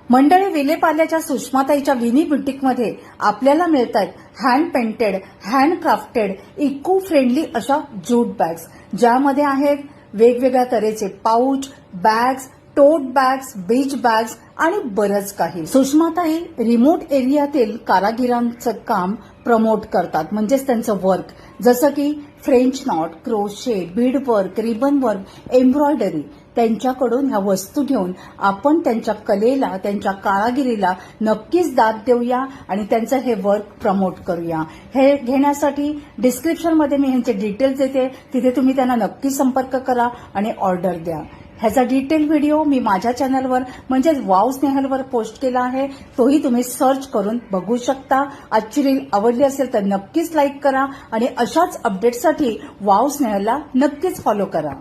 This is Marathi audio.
मंडळी, विलेपार्ल्याच्या सुषमाताईच्या विनी बुटीकमध्ये आपल्याला मिळतात hand painted, hand crafted, eco friendly अशा ज्यूट बॅग्स, ज्यामध्ये आहेत वेगवेगळ्या तऱ्हेचे pouch, bags, tote bags, beach bags आणि बरंच काही. सुषमाताई रिमोट एरियातील कारागिरांचं काम प्रमोट करतात, म्हणजेच त्यांचं वर्क, जसं की French not, crochet, Beed work, ribbon work, embroidery. त्यांच्याकडून ह्या वस्तू घेऊन आपण त्यांच्या कलेला, त्यांच्या कारागिरीला नक्कीच दाद देऊया आणि त्यांचं हे वर्क प्रमोट करूया. हे घेण्यासाठी डिस्क्रिप्शनमध्ये मी ह्यांचे डिटेल्स देते, तिथे तुम्ही त्यांना नक्की संपर्क करा आणि ऑर्डर द्या. ह्याचा डिटेल व्हिडिओ मी माझ्या चॅनलवर म्हणजेच वाव स्नेहलवर पोस्ट केला आहे, तोही तुम्ही सर्च करून बघू शकता. आजची रील आवडली असेल तर नक्कीच लाईक करा आणि अशाच अपडेट्ससाठी वाव स्नेहलला नक्कीच फॉलो करा.